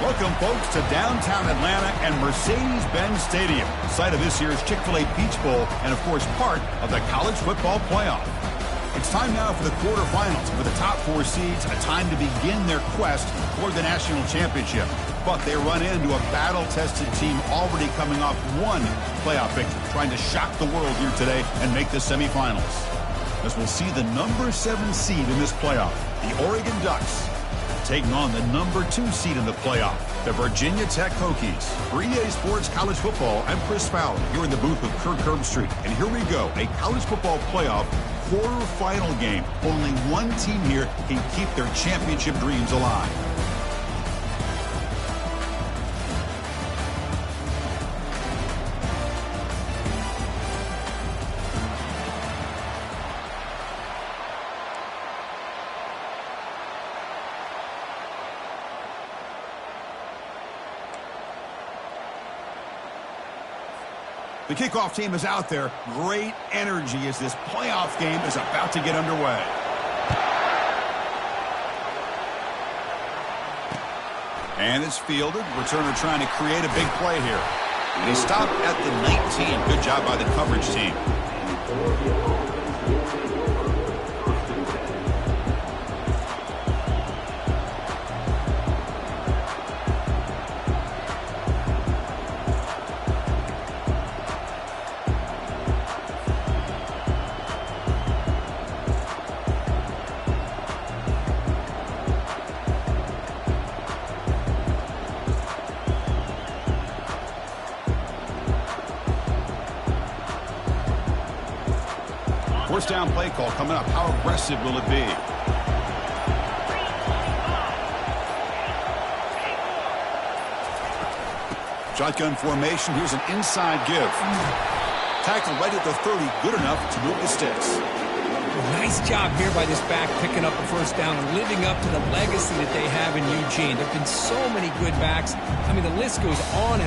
Welcome, folks, to downtown Atlanta and Mercedes-Benz Stadium, site of this year's Chick-fil-A Peach Bowl and, of course, part of the college football playoff. It's time now for the quarterfinals. For the top 4 seeds, a time to begin their quest toward the national championship. But they run into a battle-tested team already coming off one playoff victory, trying to shock the world here today and make the semifinals. As we'll see the number 7 seed in this playoff, the Oregon Ducks, taking on the number 2 seed in the playoff, the Virginia Tech Hokies. For EA Sports College Football, I'm Chris Fowler here in the booth with Kirk Herbstreit. And here we go, a college football playoff quarterfinal game. Only one team here can keep their championship dreams alive. The kickoff team is out there. Great energy as this playoff game is about to get underway. And it's fielded. Returner trying to create a big play here. They stop at the 19. Good job by the coverage team. First down play call coming up. How aggressive will it be? Shotgun formation. Here's an inside give. Tackle right at the 30. Good enough to move the sticks. Nice job here by this back picking up a first down and living up to the legacy that they have in Eugene. There have been so many good backs. I mean, the list goes on,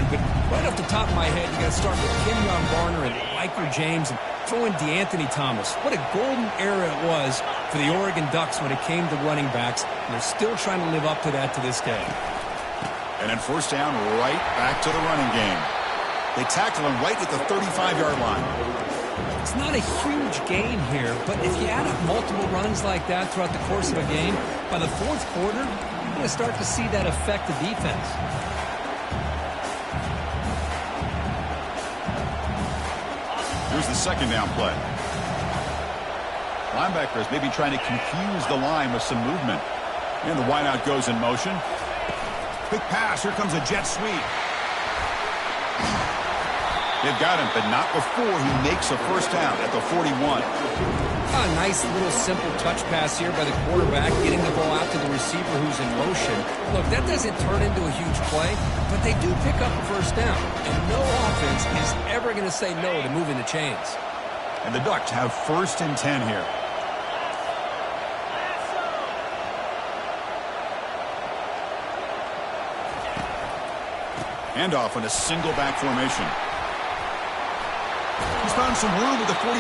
but right off the top of my head, you got to start with Kenyon Barner and Riker James and throw in DeAnthony Thomas. What a golden era it was for the Oregon Ducks when it came to running backs, and they're still trying to live up to that to this day. And then first down, right back to the running game. They tackle him right at the 35-yard line. It's not a huge gain here, but if you add up multiple runs like that throughout the course of a game, by the fourth quarter, you're going to start to see that affect the defense. Here's the second down play. Linebackers maybe trying to confuse the line with some movement. And the wideout goes in motion. Quick pass. Here comes a jet sweep. They've got him, but not before he makes a first down at the 41. A nice little simple touch pass here by the quarterback, getting the ball out to the receiver who's in motion. Look, that doesn't turn into a huge play, but they do pick up a first down. And no offense is ever going to say no to moving the chains. And the Ducks have 1st and 10 here. Handoff in a single back formation. He's found some room with the 45.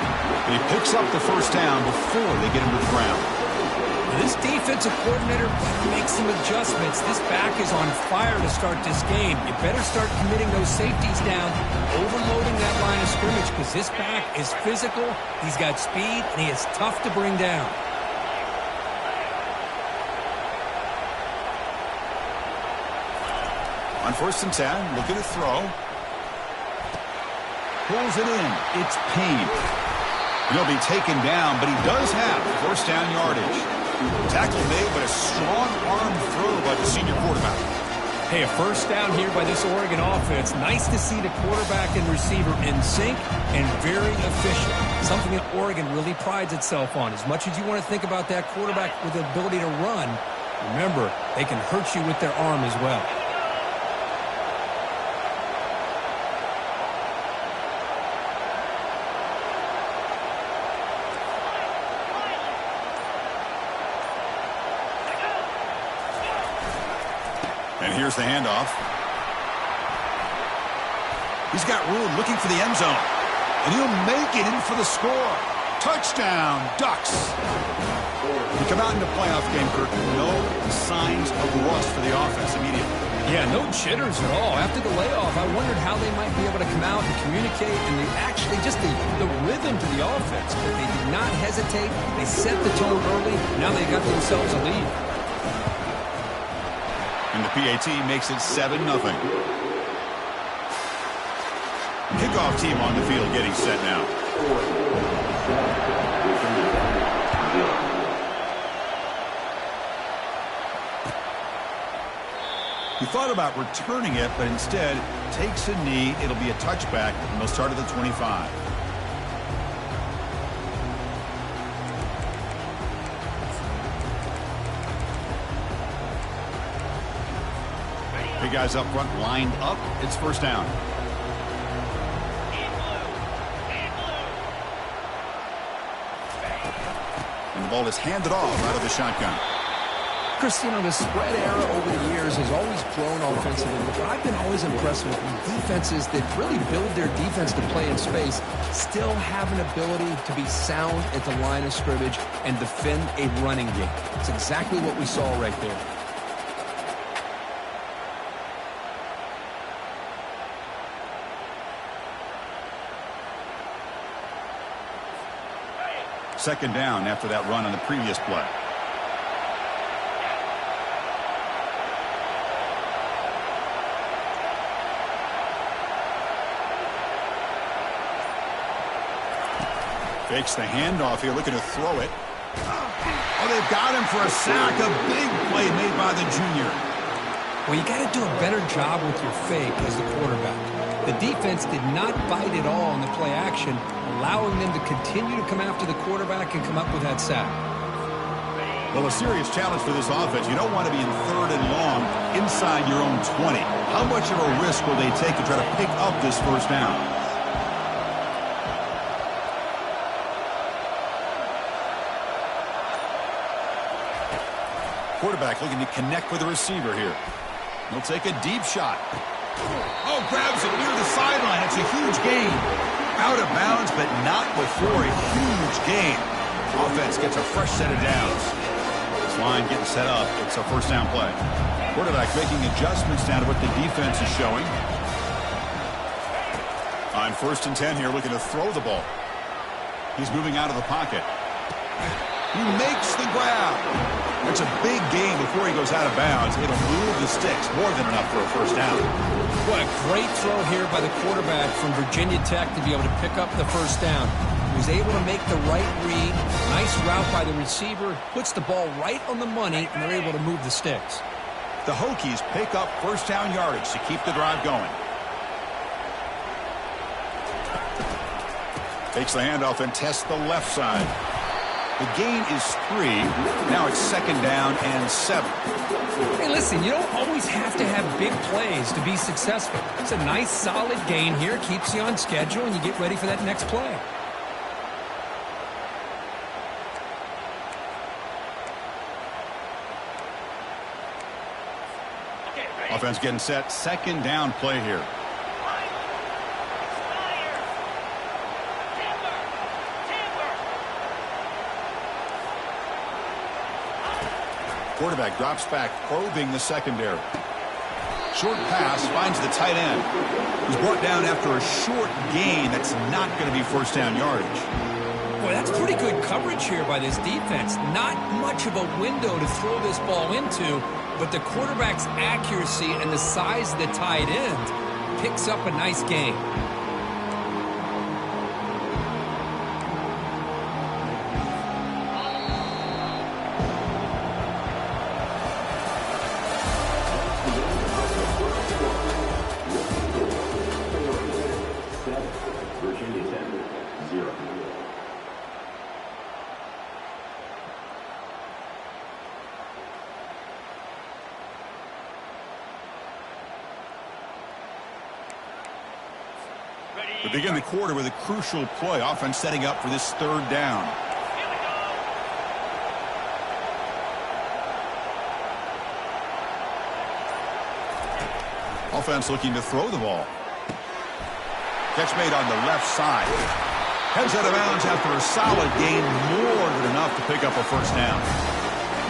And he picks up the first down before they get him to the ground. This defensive coordinator better make some adjustments. This back is on fire to start this game. You better start committing those safeties down, overloading that line of scrimmage, because this back is physical, he's got speed, and he is tough to bring down. On 1st and 10, looking to throw. Pulls it in. It's Payne. He'll be taken down, but he does have first down yardage. Tackle made, but a strong arm throw by the senior quarterback. Hey, a first down here by this Oregon offense. Nice to see the quarterback and receiver in sync and very efficient. Something that Oregon really prides itself on. As much as you want to think about that quarterback with the ability to run, remember, they can hurt you with their arm as well. And here's the handoff. He's got room looking for the end zone. And he'll make it in for the score. Touchdown, Ducks. You come out in the playoff game, Kirk, no signs of rust for the offense immediately. Yeah, no jitters at all. After the layoff, I wondered how they might be able to come out and communicate, and they actually just the rhythm to the offense. But they did not hesitate. They set the tone early. Now they got themselves a lead. And the PAT makes it 7-0. Kickoff team on the field getting set now. He thought about returning it, but instead takes a knee. It'll be a touchback, and they'll start at the 25. Big guys up front lined up. It's first down. And the ball is handed off out of the shotgun. Christine, the spread era over the years has always grown offensively, but I've been always impressed with defenses that really build their defense to play in space, still have an ability to be sound at the line of scrimmage and defend a running game. It's exactly what we saw right there. Second down after that run on the previous play. Fakes the handoff here, looking to throw it. Oh, they've got him for a sack. A big play made by the junior. Well, you got to do a better job with your fake as the quarterback. The defense did not bite at all in the play action, allowing them to continue to come after the quarterback and come up with that sack. Well, a serious challenge for this offense. You don't want to be in third and long inside your own 20. How much of a risk will they take to try to pick up this first down? Quarterback looking to connect with the receiver here. He'll take a deep shot. Oh, grabs it near the sideline. It's a huge gain. Out of bounds, but not before a huge gain. Offense gets a fresh set of downs. This line getting set up. It's a first down play. Quarterback making adjustments down to what the defense is showing. On 1st and 10 here, looking to throw the ball. He's moving out of the pocket. He makes the grab. That's a big gain before he goes out of bounds. It'll move the sticks, more than enough for a first down. What a great throw here by the quarterback from Virginia Tech to be able to pick up the first down. He was able to make the right read. Nice route by the receiver. Puts the ball right on the money, and they're able to move the sticks. The Hokies pick up first down yardage to keep the drive going. Takes the handoff and tests the left side. The gain is 3. Now it's 2nd down and 7. Hey, listen, you don't always have to have big plays to be successful. It's a nice, solid gain here. Keeps you on schedule, and you get ready for that next play. Offense getting set. 2nd down play here. Quarterback drops back, probing the secondary. Short pass finds the tight end. He's brought down after a short gain. That's not going to be first down yardage. Boy, that's pretty good coverage here by this defense. Not much of a window to throw this ball into, but the quarterback's accuracy and the size of the tight end picks up a nice gain. We begin the quarter with a crucial play. Offense setting up for this 3rd down. Offense looking to throw the ball. Catch made on the left side. Heads out of bounds after a solid gain, more than enough to pick up a first down.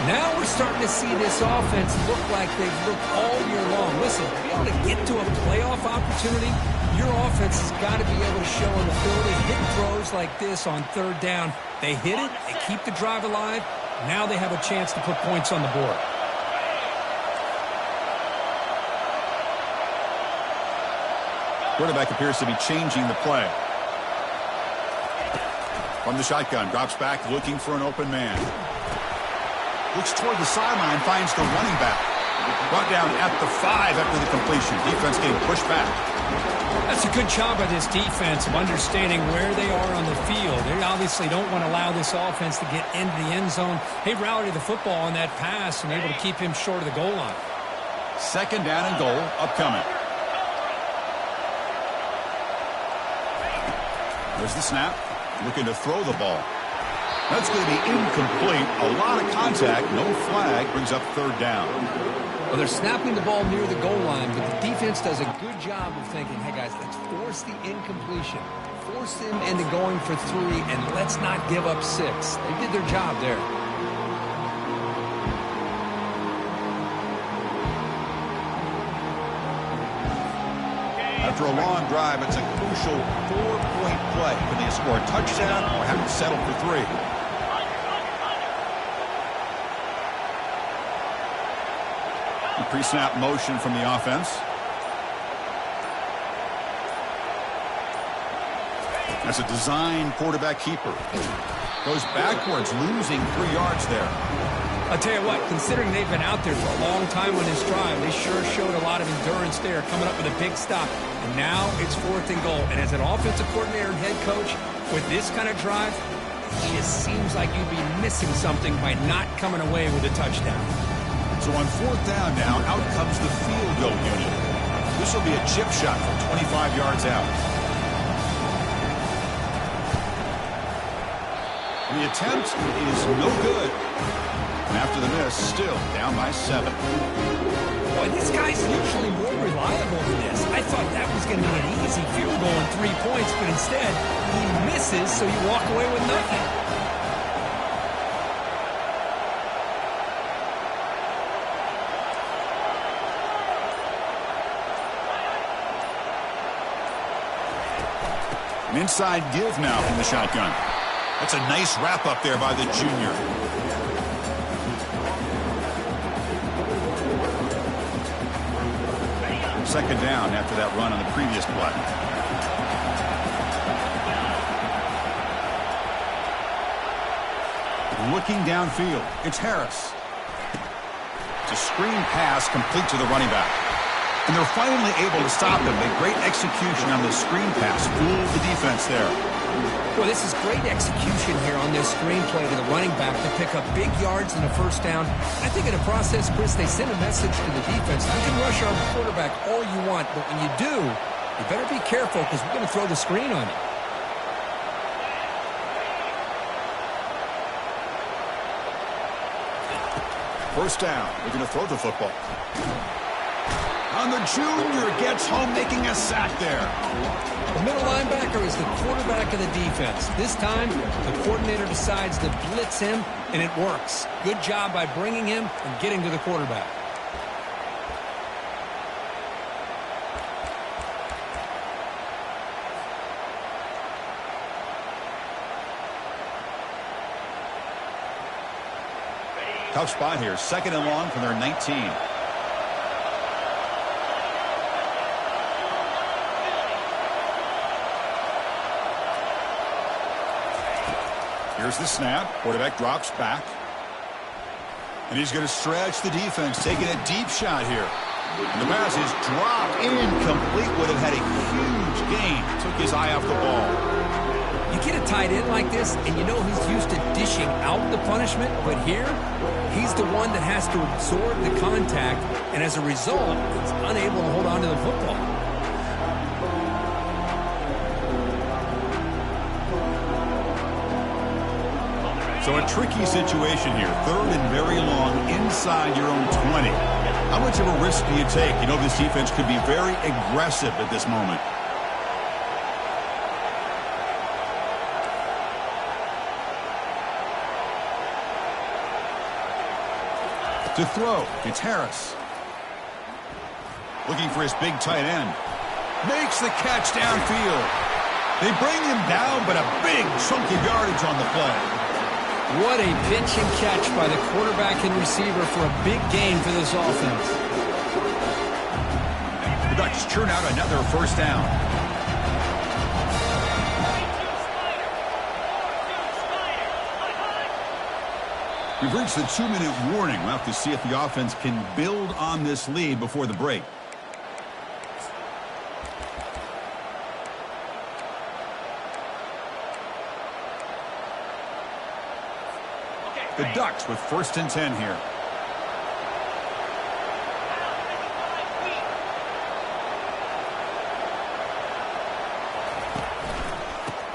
Now we're starting to see this offense look like they've looked all year long. Listen, to be able to get to a playoff opportunity, your offense has got to be able to show an ability to hit throws like this on third down. They hit it, they keep the drive alive. Now they have a chance to put points on the board. Quarterback appears to be changing the play. From the shotgun, drops back, looking for an open man. Looks toward the sideline, finds the running back. Brought down at the 5 after the completion. Defense getting pushed back. That's a good job by this defense of understanding where they are on the field. They obviously don't want to allow this offense to get into the end zone. They rallied the football on that pass and able to keep him short of the goal line. Second down and goal upcoming. There's the snap. Looking to throw the ball. That's going to be incomplete. A lot of contact. No flag. Brings up third down. Well, they're snapping the ball near the goal line, but the defense does a good job of thinking, hey, guys, let's force the incompletion. Force him into going for 3, and let's not give up 6. They did their job there. After a long drive, it's a crucial 4-point play. Can they score a touchdown or have to settle for 3? Pre-snap motion from the offense. That's a design quarterback keeper. Goes backwards, losing 3 yards there. I'll tell you what, considering they've been out there for a long time on this drive, they sure showed a lot of endurance there, coming up with a big stop. And now it's 4th and goal. And as an offensive coordinator and head coach, with this kind of drive, it just seems like you'd be missing something by not coming away with a touchdown. So on 4th down now, out comes the field goal unit. This will be a chip shot from 25 yards out. The attempt is no good. And after the miss, still down by 7. Boy, this guy's usually more reliable than this. I thought that was going to be an easy field goal and 3 points, but instead, he misses, so you walk away with nothing. An inside give now from the shotgun. That's a nice wrap up there by the junior. Second down after that run on the previous play. Looking downfield, it's Harris. It's a screen pass complete to the running back. And they're finally able to stop him. A great execution on the screen pass. Fooled the defense there. Well, this is great execution here on this screen play to the running back to pick up big yards and a first down. I think in the process, Chris, they send a message to the defense. You can rush our quarterback all you want, but when you do, you better be careful because we're going to throw the screen on you. First down. They're going to throw the football. And the junior gets home, making a sack there. The middle linebacker is the quarterback of the defense. This time, the coordinator decides to blitz him, and it works. Good job by bringing him and getting to the quarterback. Tough spot here. Second and long from their 19. Here's the snap. Quarterback drops back. And he's going to stretch the defense, taking a deep shot here. And the pass is dropped incomplete. Would have had a huge gain. Took his eye off the ball. You get a tight end like this, and you know he's used to dishing out the punishment. But here, he's the one that has to absorb the contact. And as a result, he's unable to hold on to the football. So a tricky situation here. Third and very long inside your own 20. How much of a risk do you take? You know this defense could be very aggressive at this moment. To throw, it's Harris. Looking for his big tight end. Makes the catch downfield. They bring him down, but a big chunk of yardage on the play. What a pitch and catch by the quarterback and receiver for a big gain for this offense. The Ducks churn out another first down. We've reached the 2-minute warning. We'll have to see if the offense can build on this lead before the break. The Ducks with 1st and 10 here.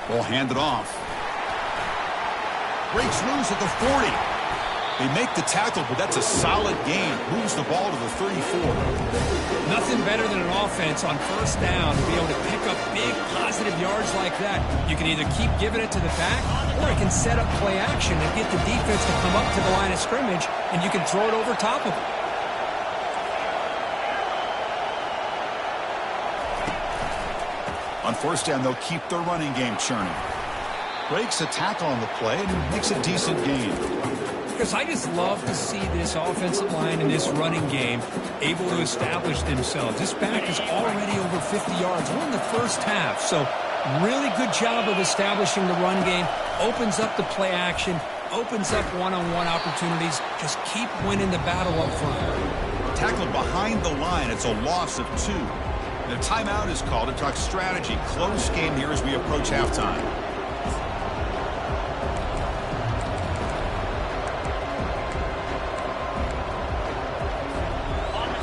Ball handed off. Breaks loose at the 40. They make the tackle, but that's a solid gain. Moves the ball to the 34. Nothing better than an offense on 1st down to be able to pick up big positive yards like that. You can either keep giving it to the back, or you can set up play action and get the defense to come up to the line of scrimmage, and you can throw it over top of them. On 1st down, they'll keep their running game churning. Breaks a tackle on the play and makes a decent gain. Because I just love to see this offensive line and this running game able to establish themselves. This back is already over 50 yards. We're in the 1st half, so really good job of establishing the run game. Opens up the play action, opens up one-on-one opportunities. Just keep winning the battle up front. Tackled behind the line. It's a loss of 2. And a timeout is called to talk strategy. Close game here as we approach halftime.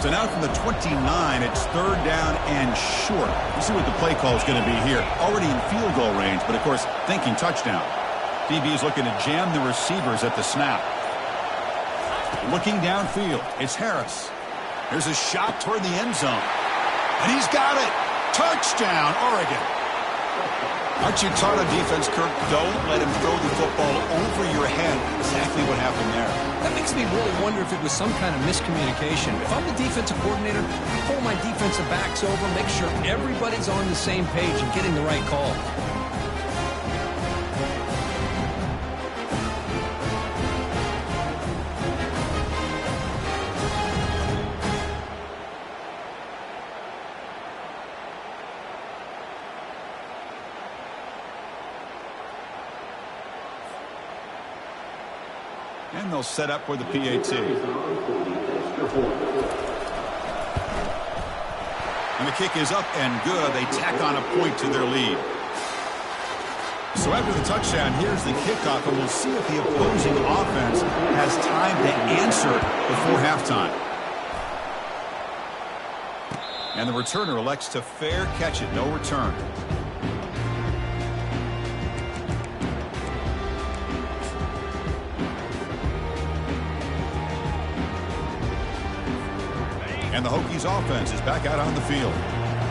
So now from the 29, it's 3rd down and short. We'll see what the play call is going to be here. Already in field goal range, but of course, thinking touchdown. DB is looking to jam the receivers at the snap. Looking downfield, it's Harris. There's a shot toward the end zone. And he's got it. Touchdown, Oregon. Aren't you taught on defense, Kirk? Don't let him throw the football over your head. Exactly what happened there. That makes me really wonder if it was some kind of miscommunication. If I'm the defensive coordinator, I pull my defensive backs over, make sure everybody's on the same page and getting the right call. And they'll set up for the PAT. And the kick is up and good. They tack on a point to their lead. So after the touchdown, here's the kickoff, and we'll see if the opposing offense has time to answer before halftime. And the returner elects to fair catch it. No return. And the Hokies offense is back out on the field.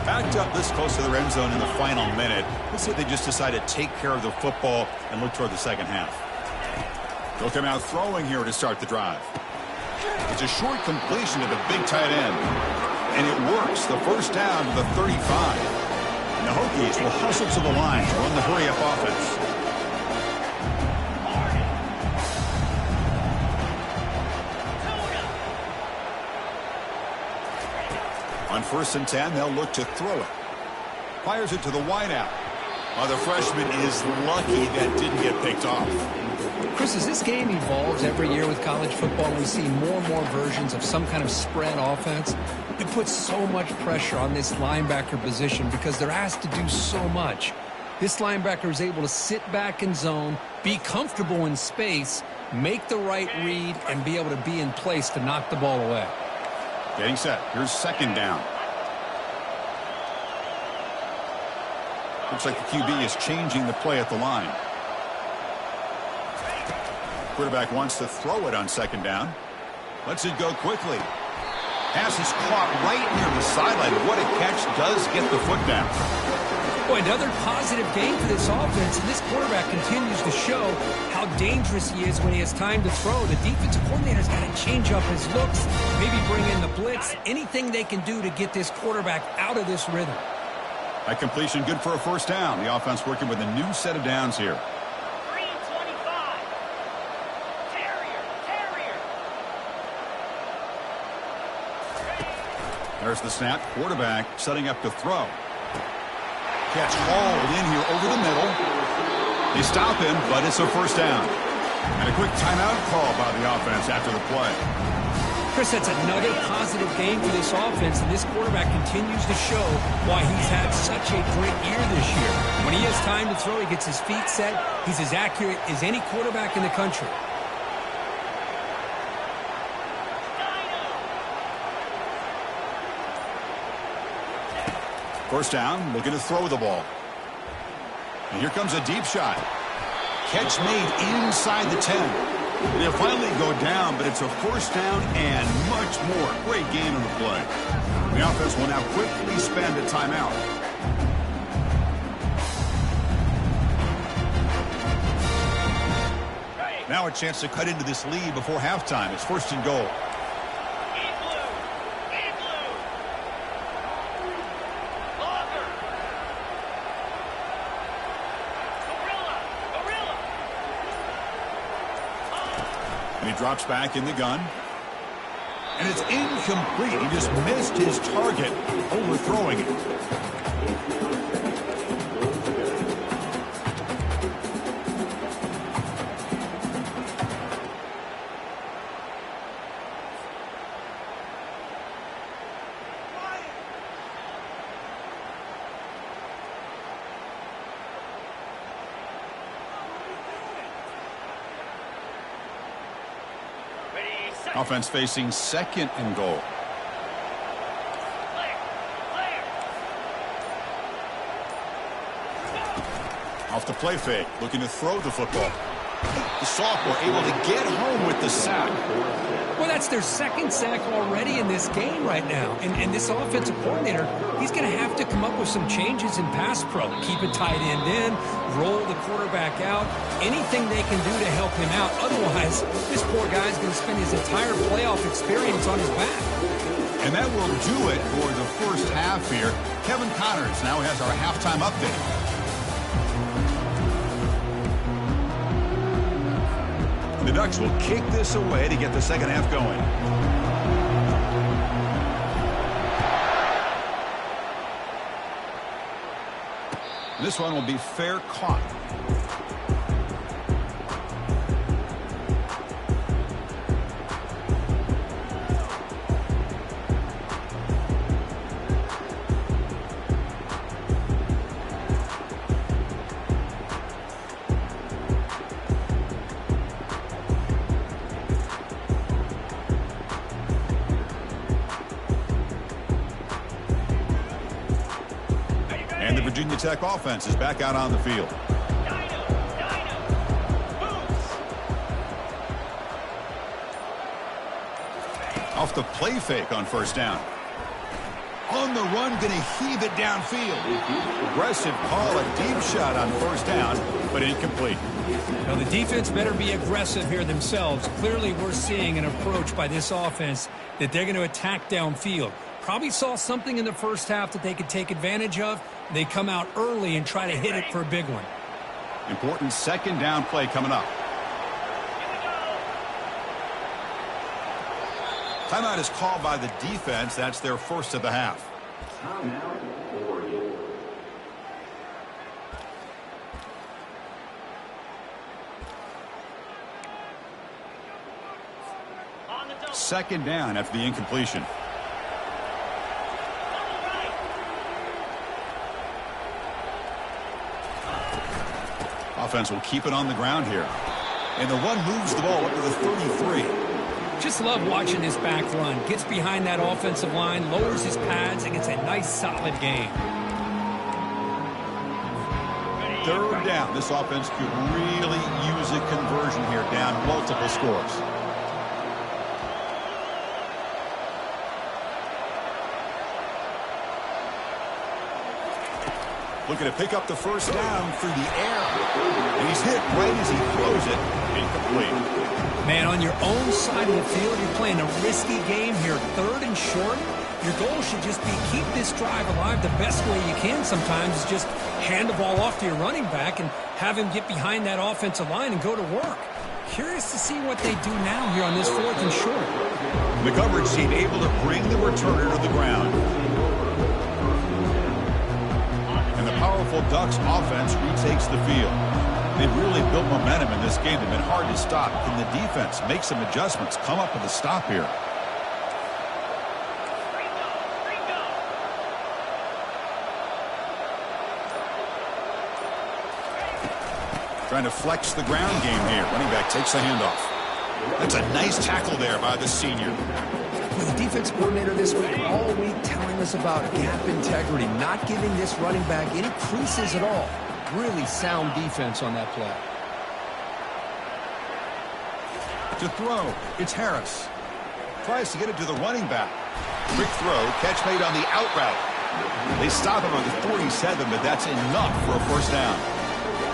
Backed up this close to the end zone in the final minute. Let's see if they just decide to take care of the football and look toward the 2nd half. They'll come out throwing here to start the drive. It's a short completion to the big tight end. And it works. The 1st down to the 35. And the Hokies will hustle to the line to run the hurry-up offense. On 1st and 10, they'll look to throw it. Fires it to the wideout. The freshman is lucky that didn't get picked off. Chris, as this game evolves every year with college football, we see more and more versions of some kind of spread offense. It puts so much pressure on this linebacker position because they're asked to do so much. This linebacker is able to sit back in zone, be comfortable in space, make the right read, and be able to be in place to knock the ball away. Getting set. Here's 2nd down. Looks like the QB is changing the play at the line. Quarterback wants to throw it on 2nd down. Lets it go quickly. Pass is caught right near the sideline. What a catch. Does get the foot down. Boy, another positive game for this offense, and this quarterback continues to show how dangerous he is when he has time to throw. The defensive coordinator's got to change up his looks, maybe bring in the blitz, anything they can do to get this quarterback out of this rhythm. That completion good for a first down. The offense working with a new set of downs here. 325. Terrier. There's the snap. Quarterback setting up to throw. Catch hauled in here over the middle. They stop him, but it's a first down. And a quick timeout call by the offense after the play. Chris, that's another positive game for this offense, and this quarterback continues to show why he's had such a great year this year. When he has time to throw, he gets his feet set. He's as accurate as any quarterback in the country. First down, looking to throw the ball. And here comes a deep shot. Catch made inside the 10. They'll finally go down, but it's a first down and much more. Great game on the play. The offense will now quickly spend a timeout. Now a chance to cut into this lead before halftime. It's first and goal. And he drops back in the gun. And it's incomplete. He just missed his target, overthrowing it. Offense facing second and goal. Off the play fake, looking to throw the football. The sophomore able to get home with the sack. Well, that's their second sack already in this game right now. And this offensive coordinator, he's going to have to come up with some changes in pass pro. Keep a tight end in, roll the quarterback out, anything they can do to help him out. Otherwise, this poor guy's going to spend his entire playoff experience on his back. And that will do it for the first half here. Kevin Connors now has our halftime update. The Ducks will kick this away to get the second half going. This one will be fair caught. And the Virginia Tech offense is back out on the field. Off the play fake on first down. On the run, going to heave it downfield. Aggressive call, a deep shot on first down, but incomplete. Now, the defense better be aggressive here themselves. Clearly, we're seeing an approach by this offense that they're going to attack downfield. Probably saw something in the first half that they could take advantage of. They come out early and try to hit it for a big one. Important second down play coming up. Timeout is called by the defense. That's their first of the half. Second down after the incompletion. Offense will keep it on the ground here. And the run moves the ball up to the 33. Just love watching this back run. Gets behind that offensive line, lowers his pads, and gets a nice solid gain. Third down. This offense could really use a conversion here, down multiple scores. Looking to pick up the first down through the air. And he's hit right as he throws it. Incomplete. Man, on your own side of the field, you're playing a risky game here. 3rd and short. Your goal should just be keep this drive alive the best way you can sometimes is just hand the ball off to your running back and have him get behind that offensive line and go to work. Curious to see what they do now here on this 4th and short. The coverage team able to bring the returner to the ground. And the powerful Ducks offense retakes the field. They've really built momentum in this game. They've been hard to stop. Can the defense make some adjustments, come up with a stop here? Trying to flex the ground game here. Running back takes the handoff. That's a nice tackle there by the senior. The defense coordinator this week, all week, telling us about gap integrity, not giving this running back any creases at all. Really sound defense on that play. To throw, it's Harris. Tries to get it to the running back. Quick throw, catch made on the out route. They stop him on the 47, but that's enough for a first down.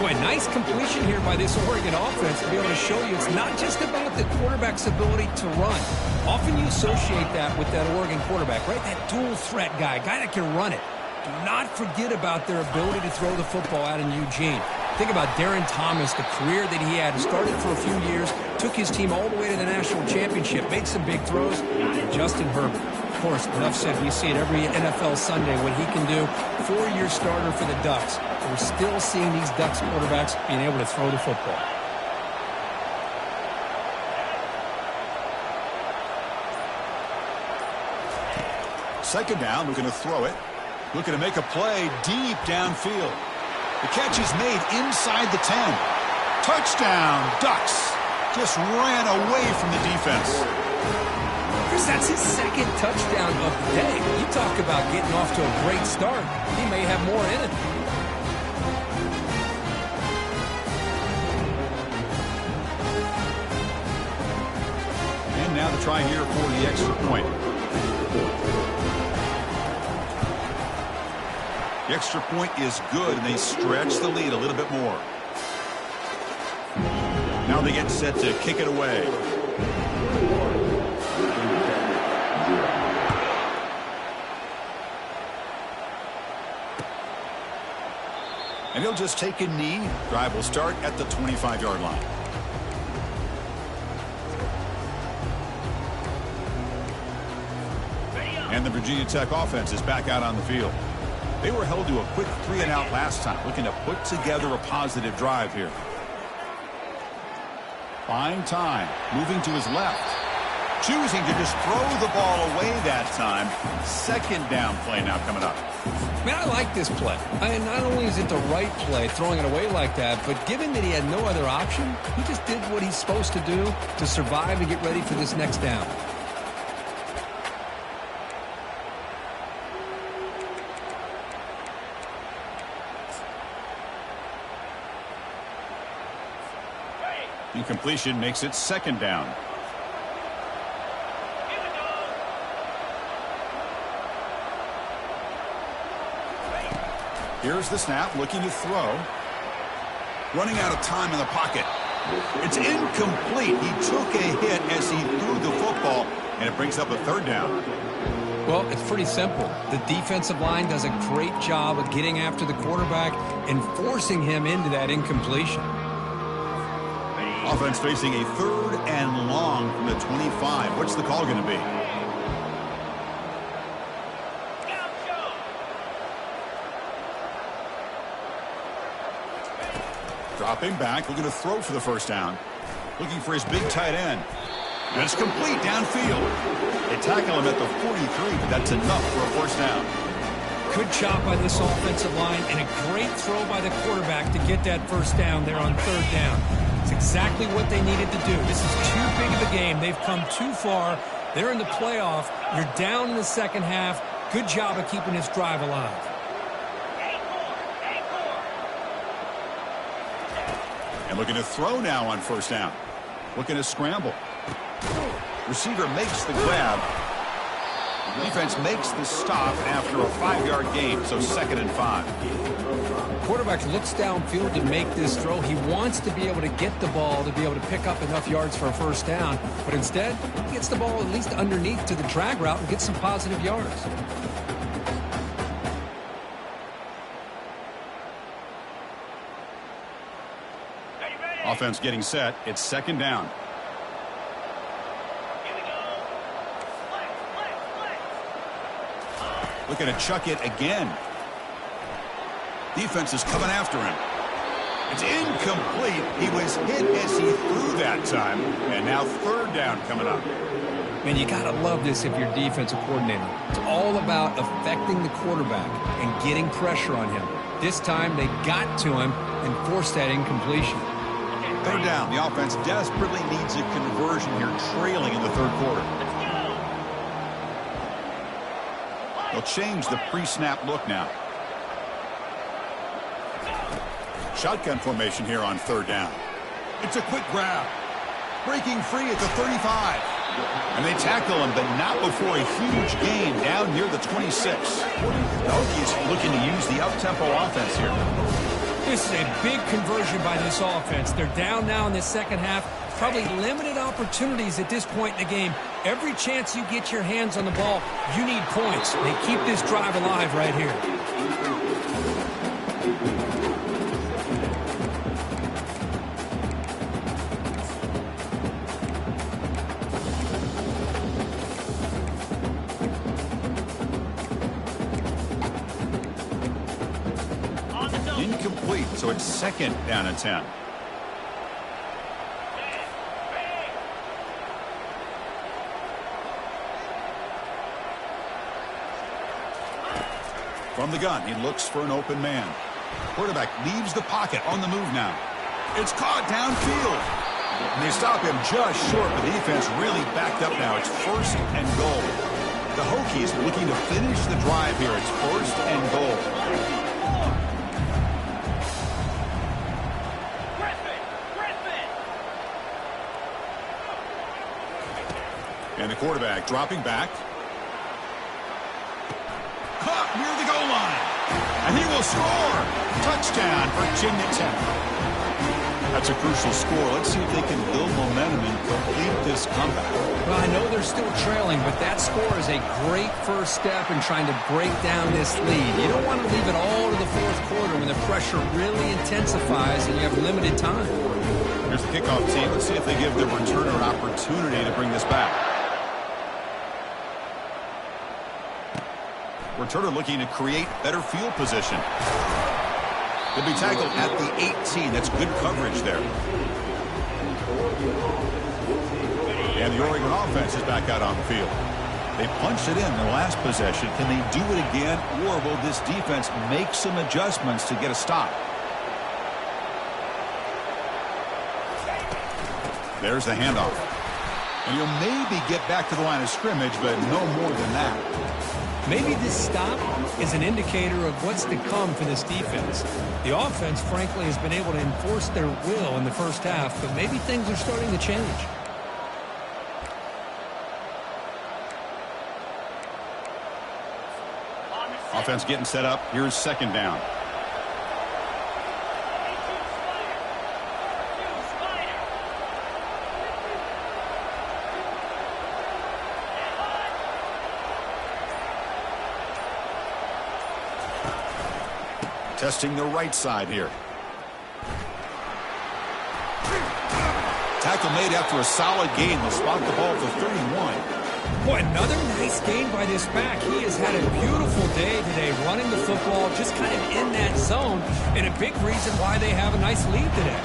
Boy, nice completion here by this Oregon offense to be able to show you it's not just about the quarterback's ability to run. Often you associate that with that Oregon quarterback, right? That dual threat guy that can run it. Do not forget about their ability to throw the football out in Eugene. Think about Darren Thomas, the career that he had. Started for a few years, took his team all the way to the national championship, made some big throws. Justin Herbert. Of course, enough said, we see it every NFL Sunday what he can do. 4-year starter for the Ducks. We're still seeing these Ducks quarterbacks being able to throw the football. Second down, looking to throw it. Looking to make a play deep downfield. The catch is made inside the 10. Touchdown, Ducks. Just ran away from the defense. Chris, that's his 2nd touchdown of the day. You talk about getting off to a great start. He may have more in it. And now the try here for the extra point. The extra point is good, and they stretch the lead a little bit more. Now they get set to kick it away. And he'll just take a knee. Drive will start at the 25-yard line. And the Virginia Tech offense is back out on the field. They were held to a quick 3-and-out last time, looking to put together a positive drive here. Buying time, moving to his left. Choosing to just throw the ball away that time. 2nd down play now coming up. Man, I like this play. Not only is it the right play, throwing it away like that, but given that he had no other option, he just did what he's supposed to do to survive and get ready for this next down. Incompletion makes it 2nd down. Here's the snap, looking to throw. Running out of time in the pocket. It's incomplete. He took a hit as he threw the football, and it brings up a 3rd down. Well, it's pretty simple. The defensive line does a great job of getting after the quarterback and forcing him into that incompletion. Offense facing a 3rd and long from the 25. What's the call going to be? Dropping back, looking to throw for the first down. Looking for his big tight end. And it's complete downfield. They tackle him at the 43, but that's enough for a first down. Good job by this offensive line and a great throw by the quarterback to get that first down there on 3rd down. It's exactly what they needed to do. This is too big of a game. They've come too far. They're in the playoff. You're down in the 2nd half. Good job of keeping this drive alive. And looking to throw now on 1st down. Looking to scramble. Receiver makes the grab. Defense makes the stop after a 5-yard gain, so 2nd and 5. Quarterback looks downfield to make this throw. He wants to be able to get the ball to be able to pick up enough yards for a first down, but instead, he gets the ball at least underneath to the drag route and gets some positive yards. Offense getting set. It's 2nd down. Looking to chuck it again. Defense is coming after him. It's incomplete. He was hit as he threw that time. And now 3rd down coming up. Man, you got to love this if you're defensive coordinator. It's all about affecting the quarterback and getting pressure on him. This time they got to him and forced that incompletion. 3rd down. The offense desperately needs a conversion here, trailing in the 3rd quarter. They'll change the pre-snap look now. Shotgun formation here on 3rd down. It's a quick grab. Breaking free at the 35. And they tackle him, but not before a huge gain down near the 26. The Hokies looking to use the up-tempo offense here. This is a big conversion by this offense. They're down now in the 2nd half. Probably limited opportunities at this point in the game. Every chance you get your hands on the ball, you need points. They keep this drive alive right here. Incomplete, so it's 2nd down and 10. From the gun, he looks for an open man. Quarterback leaves the pocket on the move now. It's caught downfield. And they stop him just short. The defense really backed up now. It's 1st and goal. The Hokies looking to finish the drive here. It's 1st and goal. And the quarterback dropping back. Caught near the goal line. And he will score. Touchdown, Virginia Tech. That's a crucial score. Let's see if they can build momentum and complete this comeback. Well, I know they're still trailing, but that score is a great first step in trying to break down this lead. You don't want to leave it all to the 4th quarter when the pressure really intensifies and you have limited time. Here's the kickoff team. Let's see if they give the returner an opportunity to bring this back. Returner looking to create better field position. He'll be tackled at the 18. That's good coverage there. And the Oregon offense is back out on the field. They punched it in their last possession. Can they do it again, or will this defense make some adjustments to get a stop? There's the handoff. And he'll maybe get back to the line of scrimmage, but no more than that. Maybe this stop is an indicator of what's to come for this defense. The offense, frankly, has been able to enforce their will in the first half, but maybe things are starting to change. Offense getting set up. Here's 2nd down. Testing the right side here. Tackle made after a solid gain. They'll spot the ball at the 31. Boy, another nice gain by this back. He has had a beautiful day today running the football, just kind of in that zone, and a big reason why they have a nice lead today.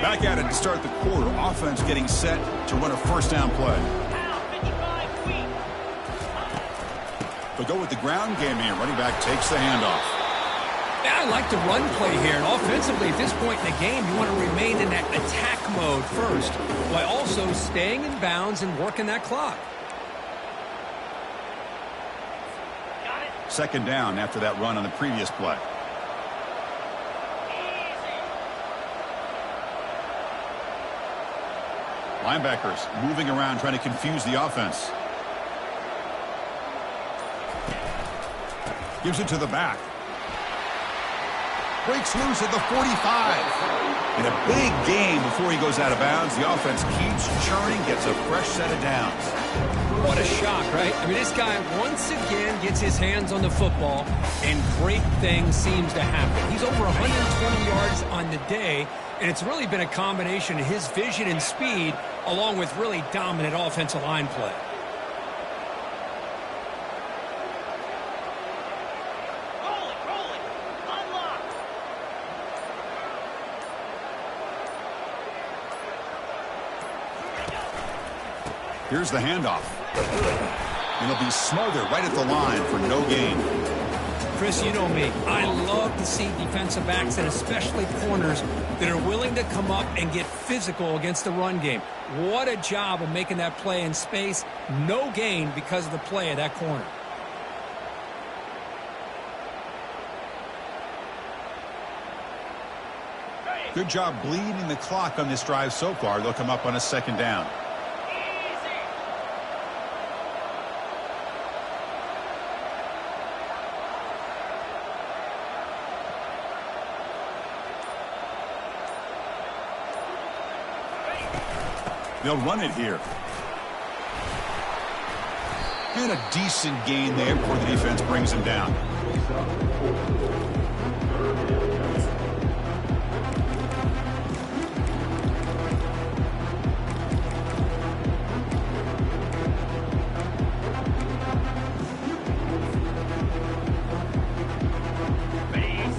Back at it to start the quarter. Offense getting set to run a 1st down play. They'll go with the ground game here. Running back takes the handoff. Yeah, I like the run play here. And offensively, at this point in the game, you want to remain in that attack mode first, while also staying in bounds and working that clock. Got it. Second down after that run on the previous play. Linebackers moving around trying to confuse the offense. Gives it to the back. Breaks loose at the 45. In a big game before he goes out of bounds, the offense keeps churning, gets a fresh set of downs. What a shock, right? I mean, this guy once again gets his hands on the football, and great things seems to happen. He's over 120 yards on the day, and it's really been a combination of his vision and speed, along with really dominant offensive line play. Rolling. Unlock. Here's the handoff. And he'll be smothered right at the line for no gain. Chris, you know me. I love to see defensive backs and especially corners that are willing to come up and get physical against the run game. What a job of making that play in space. No gain because of the play of that corner. Good job bleeding the clock on this drive so far. They'll come up on a second down. They'll run it here. And a decent gain there before the defense brings him down.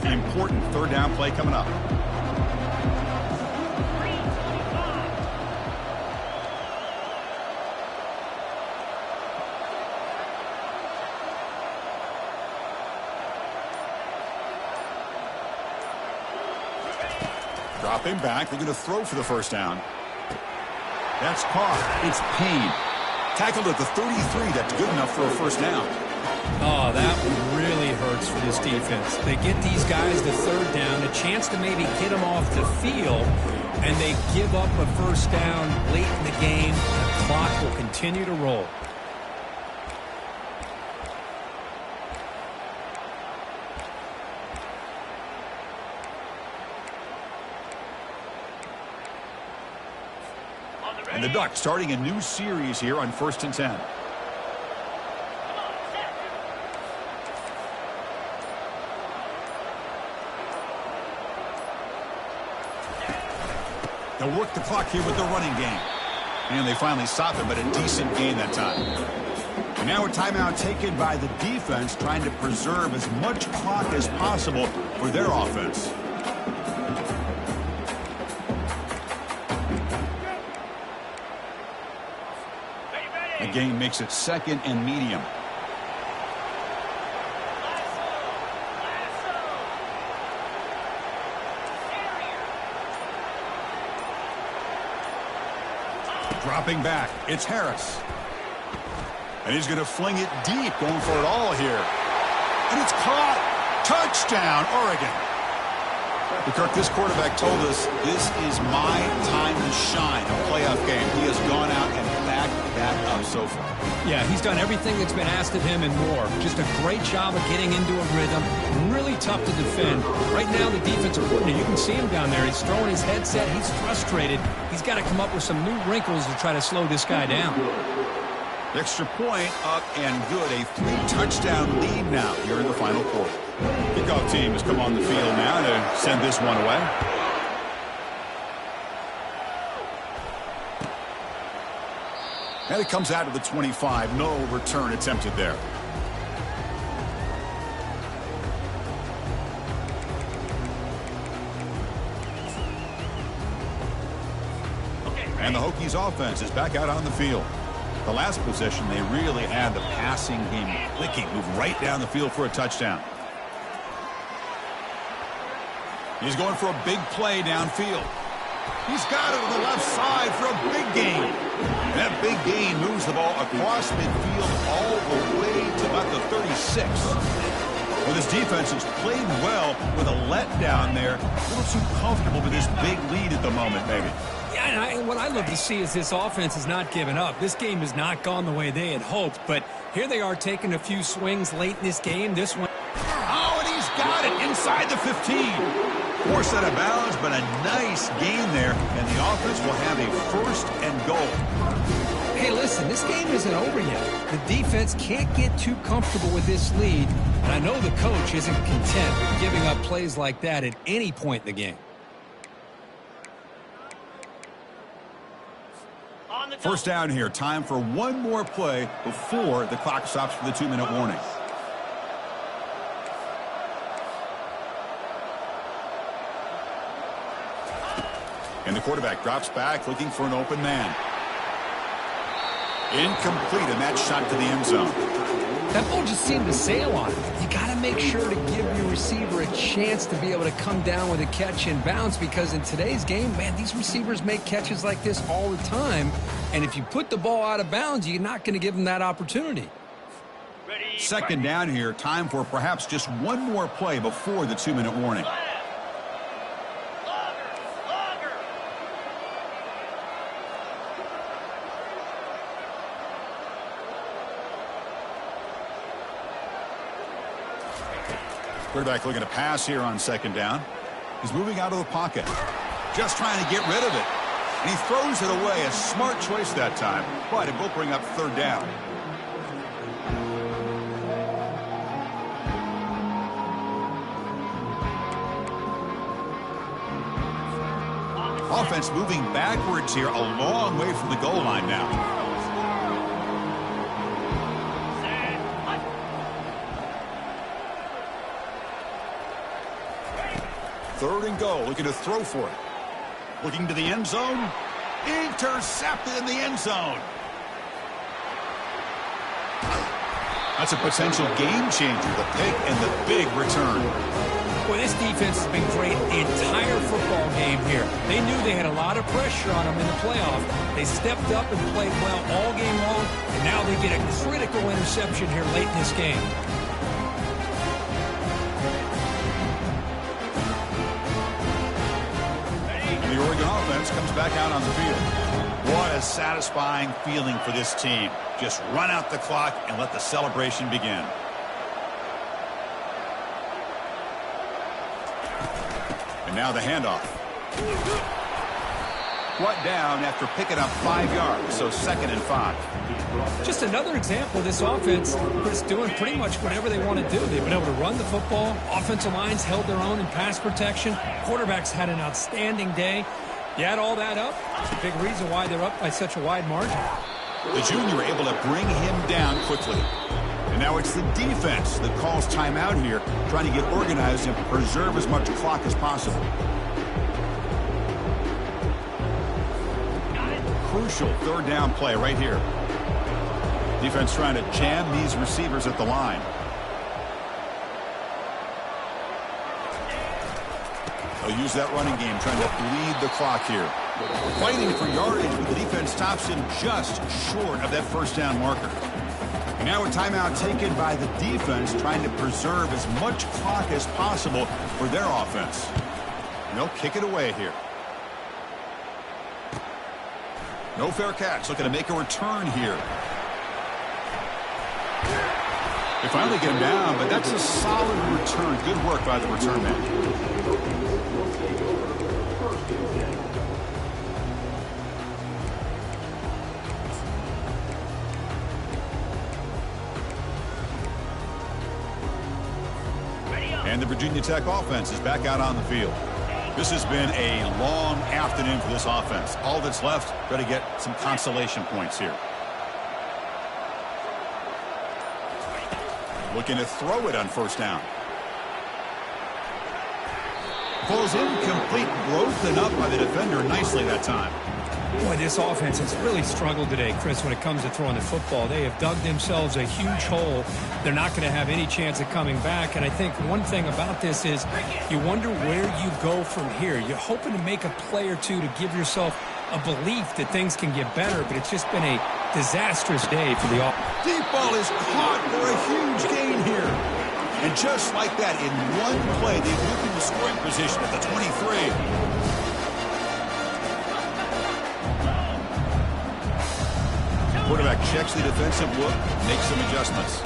Important third down play coming up. Dropping back. They're going to throw for the first down. That's caught. It's Payne. Tackled at the 33. That's good enough for a first down. Oh, that really hurts for this defense. They get these guys the third down, a chance to maybe get them off the field, and they give up a first down late in the game. The clock will continue to roll. And the Ducks starting a new series here on 1st and 10. They'll work the clock here with the running game. And they finally stopped him, but a decent gain that time. And now a timeout taken by the defense, trying to preserve as much clock as possible for their offense. The gain makes it 2nd and medium. Dropping back, it's Harris. And he's going to fling it deep, going for it all here. And it's caught. Touchdown, Oregon. Kirk, this quarterback told us this is my time to shine, a playoff game. He has gone out and backed that up so far. Yeah, he's done everything that's been asked of him and more. Just a great job of getting into a rhythm. Really tough to defend. Right now, the defensive coordinator, you can see him down there. He's throwing his headset. He's frustrated. He's got to come up with some new wrinkles to try to slow this guy down. Extra point up and good. A 3-touchdown lead now here in the final quarter. Kickoff team has come on the field now to send this one away. And it comes out of the 25. No return attempted there. And the Hokies offense is back out on the field. The last possession, they really had the passing game clicking. Moved right down the field for a touchdown. He's going for a big play downfield. He's got it on the left side for a big gain. That big gain moves the ball across midfield all the way to about the 36. Well, this defense has played well with a letdown there. A little too comfortable with this big lead at the moment, maybe. Yeah, and what I love to see is this offense has not given up. This game has not gone the way they had hoped, but here they are taking a few swings late in this game. This one. Oh, and he's got it inside the 15. Forced out of bounds, but a nice gain there, and the offense will have a first and goal. Hey, listen, this game isn't over yet. The defense can't get too comfortable with this lead, and I know the coach isn't content with giving up plays like that at any point in the game. First down here. Time for one more play before the clock stops for the 2-minute warning. And the quarterback drops back looking for an open man. Incomplete, and that shot to the end zone. That ball just seemed to sail on it. You got to make sure to give your receiver a chance to be able to come down with a catch and bounce, because in today's game, man, these receivers make catches like this all the time. And if you put the ball out of bounds, you're not going to give them that opportunity. Second down here. Time for perhaps just one more play before the 2-minute warning. Quarterback looking to pass here on second down. He's moving out of the pocket. Just trying to get rid of it. And he throws it away. A smart choice that time. But it will bring up third down. Offense moving backwards here, a long way from the goal line now. Third and goal, looking to throw for it. Looking to the end zone. Intercepted in the end zone. That's a potential game changer, the pick and the big return. Boy, this defense has been great the entire football game here. They knew they had a lot of pressure on them in the playoff. They stepped up and played well all game long, and now they get a critical interception here late in this game. And the Oregon offense comes back out on the field. What a satisfying feeling for this team. Just run out the clock and let the celebration begin. And now the handoff. Brought down after picking up 5 yards, so 2nd and 5. Just another example of this offense, Chris, doing pretty much whatever they want to do. They've been able to run the football. Offensive lines held their own in pass protection. Quarterbacks had an outstanding day. You add all that up, it's a big reason why they're up by such a wide margin. The junior able to bring him down quickly. And now it's the defense that calls timeout here, trying to get organized and preserve as much clock as possible. Crucial third down play right here. Defense trying to jam these receivers at the line. They'll use that running game, trying to bleed the clock here. Fighting for yardage, but the defense stops him just short of that first down marker. And now a timeout taken by the defense, trying to preserve as much clock as possible for their offense. And they'll kick it away here. No fair catch, looking to make a return here. They finally get him down, but that's a solid return. Good work by the return man. And the Virginia Tech offense is back out on the field. This has been a long afternoon for this offense. All that's left, got to get some consolation points here. Looking to throw it on first down. Falls incomplete, broken up by the defender nicely that time. Boy, this offense has really struggled today, Chris, when it comes to throwing the football. They have dug themselves a huge hole. They're not going to have any chance of coming back. And I think one thing about this is you wonder where you go from here. You're hoping to make a play or two to give yourself a belief that things can get better, but it's just been a disastrous day for the offense. Deep ball is caught for a huge gain here. And just like that, in one play, they've moved into scoring position at the 23. Quarterback checks the defensive look, makes some adjustments.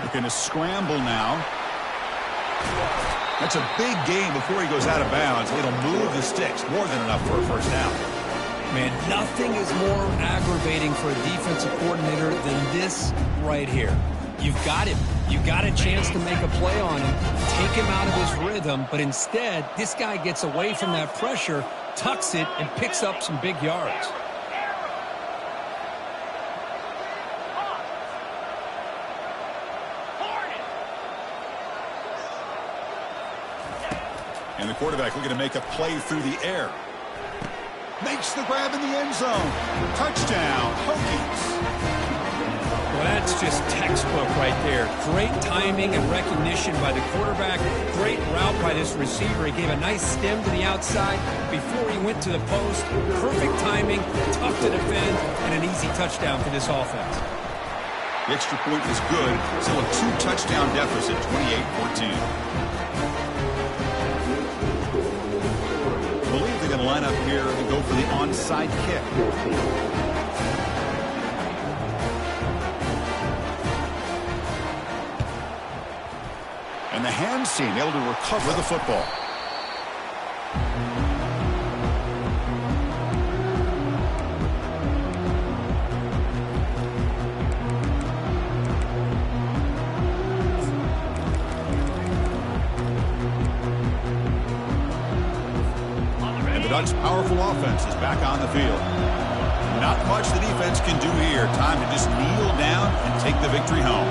Looking to scramble now. That's a big gain before he goes out of bounds. It'll move the sticks, more than enough for a first down. Man, nothing is more aggravating for a defensive coordinator than this right here. You've got him. You've got a chance to make a play on him, take him out of his rhythm, but instead, this guy gets away from that pressure, tucks it, and picks up some big yards. And the quarterback looking to make a play through the air. Makes the grab in the end zone. Touchdown, Hokies. Well, that's just textbook right there. Great timing and recognition by the quarterback. Great route by this receiver. He gave a nice stem to the outside before he went to the post. Perfect timing, tough to defend, and an easy touchdown for this offense. The extra point is good. Still a two-touchdown deficit, 28-14. I believe they're going to line up here and go for the onside kick. And the hands team able to recover the football. And the Ducks' powerful offense is back on the field. Not much the defense can do here. Time to just kneel down and take the victory home.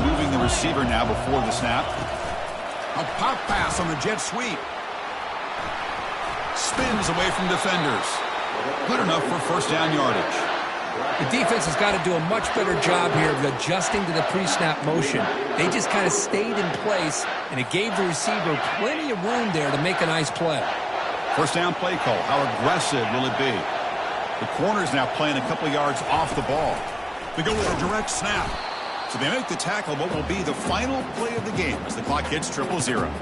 Moving the receiver now before the snap. A pop pass on the jet sweep. Spins away from defenders. Good enough for first down yardage. The defense has got to do a much better job here of adjusting to the pre-snap motion. They just kind of stayed in place, and it gave the receiver plenty of room there to make a nice play. First down play call. How aggressive will it be? The corner's now playing a couple yards off the ball. They go with a direct snap. So they make the tackle, what will be the final play of the game as the clock hits 0-0.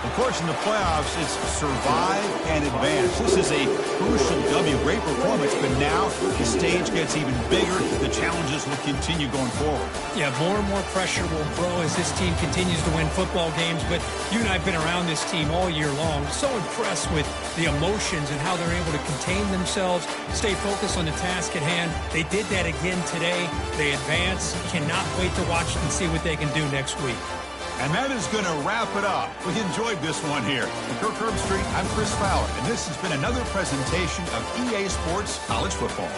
Of course, in the playoffs, it's survive and advance. This is a crucial W. Great performance, but now the stage gets even bigger. The challenges will continue going forward. Yeah, more and more pressure will grow as this team continues to win football games, but you and I have been around this team all year long. So impressed with the emotions and how they're able to contain themselves, stay focused on the task at hand. They did that again today. They advance. Cannot wait to watch and see what they can do next week. And that is going to wrap it up. We enjoyed this one here. From Kirk Herbstreit, I'm Chris Fowler, and this has been another presentation of EA Sports College Football.